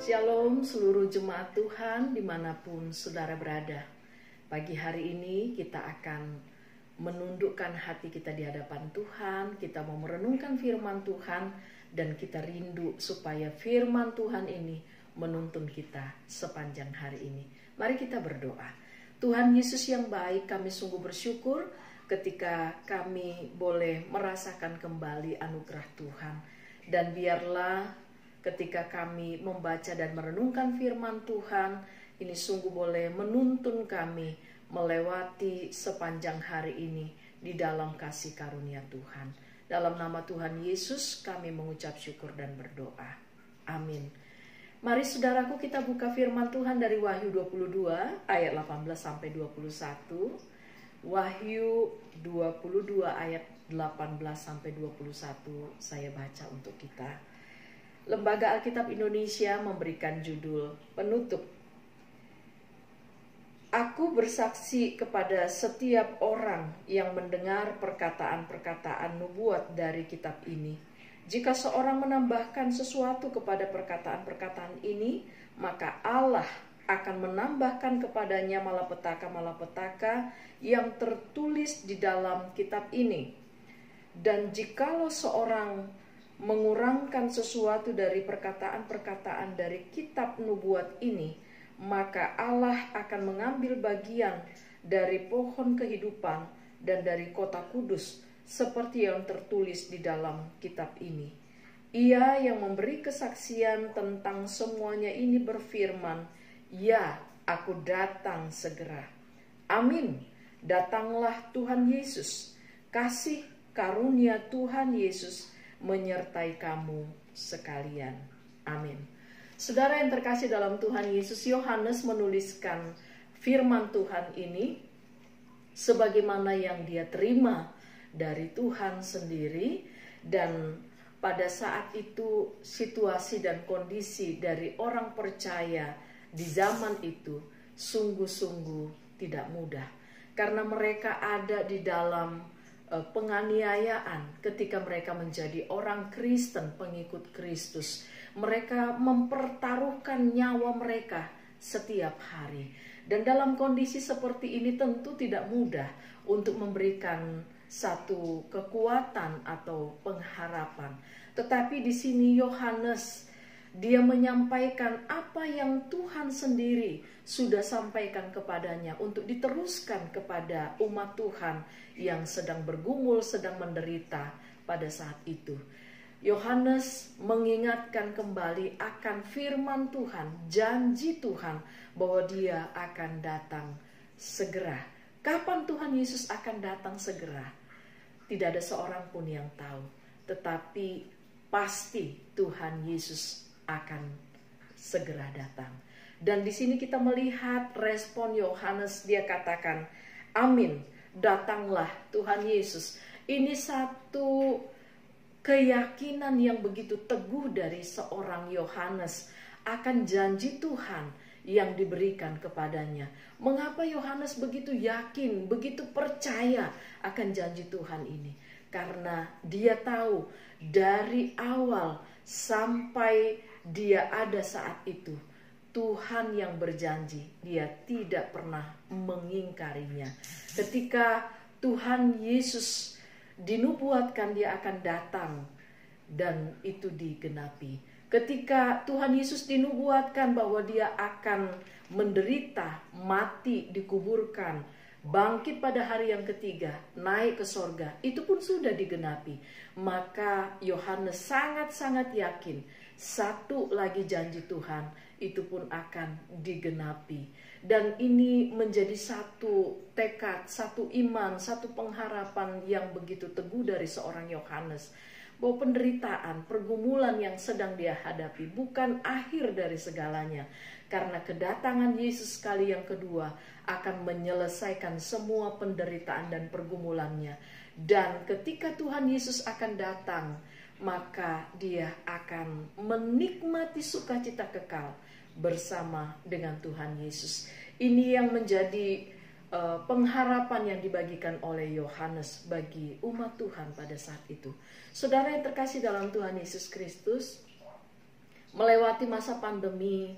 Shalom seluruh jemaat Tuhan dimanapun saudara berada. Pagi hari ini kita akan menundukkan hati kita di hadapan Tuhan. Kita mau merenungkan firman Tuhan dan kita rindu supaya firman Tuhan ini menuntun kita sepanjang hari ini. Mari kita berdoa. Tuhan Yesus yang baik, kami sungguh bersyukur ketika kami boleh merasakan kembali anugerah Tuhan. Dan biarlah ketika kami membaca dan merenungkan firman Tuhan, ini sungguh boleh menuntun kami melewati sepanjang hari ini di dalam kasih karunia Tuhan. Dalam nama Tuhan Yesus kami mengucap syukur dan berdoa. Amin. Mari saudaraku kita buka firman Tuhan dari Wahyu 22 ayat 18 sampai 21. Wahyu 22 ayat 18 sampai 21 saya baca untuk kita. Lembaga Alkitab Indonesia memberikan judul penutup. Aku bersaksi kepada setiap orang yang mendengar perkataan-perkataan nubuat dari kitab ini. Jika seorang menambahkan sesuatu kepada perkataan-perkataan ini, maka Allah akan menambahkan kepadanya malapetaka-malapetaka yang tertulis di dalam kitab ini. Dan jikalau seorang mengurangkan sesuatu dari perkataan-perkataan dari kitab nubuat ini, maka Allah akan mengambil bagian dari pohon kehidupan dan dari kota kudus seperti yang tertulis di dalam kitab ini. Ia yang memberi kesaksian tentang semuanya ini berfirman, "Ya, aku datang segera." Amin. Datanglah Tuhan Yesus. Kasih karunia Tuhan Yesus menyertai kamu sekalian. Amin. Saudara yang terkasih dalam Tuhan Yesus, Yohanes menuliskan firman Tuhan ini sebagaimana yang dia terima dari Tuhan sendiri, dan pada saat itu situasi dan kondisi dari orang percaya di zaman itu sungguh-sungguh tidak mudah, karena mereka ada di dalam penganiayaan ketika mereka menjadi orang Kristen, pengikut Kristus. Mereka mempertaruhkan nyawa mereka setiap hari. Dan dalam kondisi seperti ini tentu tidak mudah untuk memberikan satu kekuatan atau pengharapan. Tetapi di sini Yohanes, dia menyampaikan apa yang Tuhan sendiri sudah sampaikan kepadanya untuk diteruskan kepada umat Tuhan yang sedang bergumul, sedang menderita pada saat itu. Yohanes mengingatkan kembali akan firman Tuhan, janji Tuhan bahwa dia akan datang segera. Kapan Tuhan Yesus akan datang segera? Tidak ada seorang pun yang tahu, tetapi pasti Tuhan Yesus akan segera datang. Dan di sini kita melihat respon Yohanes, dia katakan, "Amin, datanglah Tuhan Yesus." Ini satu keyakinan yang begitu teguh dari seorang Yohanes akan janji Tuhan yang diberikan kepadanya. Mengapa Yohanes begitu yakin, begitu percaya akan janji Tuhan ini? Karena dia tahu dari awal sampai dia ada saat itu, Tuhan yang berjanji, dia tidak pernah mengingkarinya. Ketika Tuhan Yesus dinubuatkan dia akan datang, dan itu digenapi. Ketika Tuhan Yesus dinubuatkan bahwa dia akan menderita, mati, dikuburkan, bangkit pada hari yang ketiga, naik ke sorga, itu pun sudah digenapi. Maka Yohanes sangat-sangat yakin satu lagi janji Tuhan itu pun akan digenapi. Dan ini menjadi satu tekad, satu iman, satu pengharapan yang begitu teguh dari seorang Yohanes, bahwa penderitaan, pergumulan yang sedang dia hadapi bukan akhir dari segalanya, karena kedatangan Yesus kali yang kedua akan menyelesaikan semua penderitaan dan pergumulannya. Dan ketika Tuhan Yesus akan datang, maka dia akan menikmati sukacita kekal bersama dengan Tuhan Yesus. Ini yang menjadi pengharapan yang dibagikan oleh Yohanes bagi umat Tuhan pada saat itu. Saudara yang terkasih dalam Tuhan Yesus Kristus, melewati masa pandemi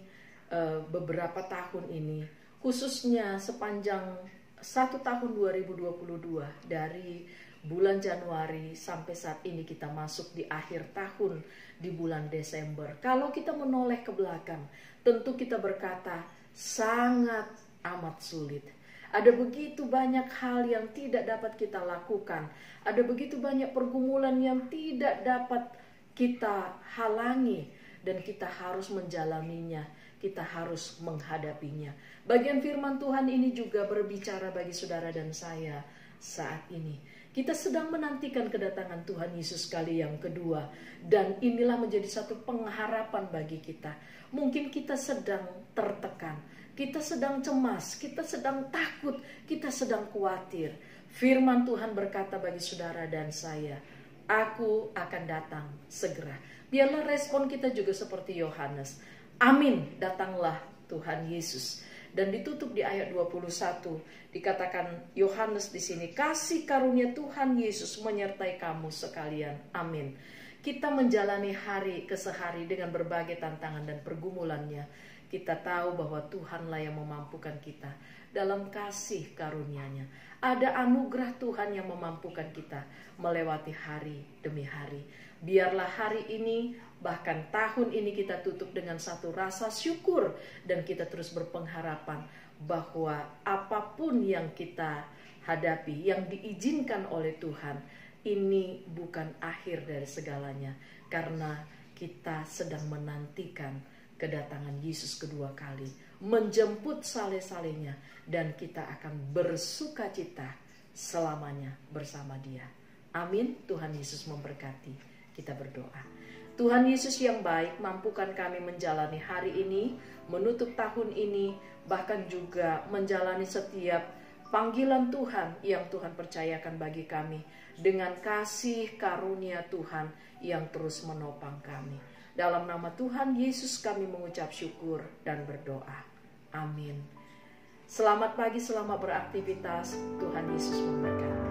beberapa tahun ini, khususnya sepanjang 1 tahun 2022, dari bulan Januari sampai saat ini kita masuk di akhir tahun di bulan Desember. Kalau kita menoleh ke belakang, tentu kita berkata sangat amat sulit. Ada begitu banyak hal yang tidak dapat kita lakukan. Ada begitu banyak pergumulan yang tidak dapat kita halangi. Dan kita harus menjalaninya. Kita harus menghadapinya. Bagian firman Tuhan ini juga berbicara bagi saudara dan saya saat ini. Kita sedang menantikan kedatangan Tuhan Yesus kali yang kedua. Dan inilah menjadi satu pengharapan bagi kita. Mungkin kita sedang tertekan. Kita sedang cemas, kita sedang takut, kita sedang khawatir. Firman Tuhan berkata bagi saudara dan saya, aku akan datang segera. Biarlah respon kita juga seperti Yohanes. Amin, datanglah Tuhan Yesus. Dan ditutup di ayat 21, dikatakan Yohanes di sini, kasih karunia Tuhan Yesus menyertai kamu sekalian. Amin. Kita menjalani hari ke hari dengan berbagai tantangan dan pergumulannya. Kita tahu bahwa Tuhanlah yang memampukan kita dalam kasih karunia-Nya. Ada anugerah Tuhan yang memampukan kita melewati hari demi hari. Biarlah hari ini, bahkan tahun ini kita tutup dengan satu rasa syukur. Dan kita terus berpengharapan bahwa apapun yang kita hadapi, yang diizinkan oleh Tuhan, ini bukan akhir dari segalanya. Karena kita sedang menantikan kedatangan Yesus kedua kali, menjemput saleh-salehnya, dan kita akan bersuka cita selamanya bersama Dia. Amin. Tuhan Yesus memberkati. Kita berdoa. Tuhan Yesus yang baik, mampukan kami menjalani hari ini, menutup tahun ini, bahkan juga menjalani setiap panggilan Tuhan yang Tuhan percayakan bagi kami, dengan kasih karunia Tuhan yang terus menopang kami. Dalam nama Tuhan Yesus kami mengucap syukur dan berdoa. Amin. Selamat pagi, selamat beraktivitas. Tuhan Yesus memberkati.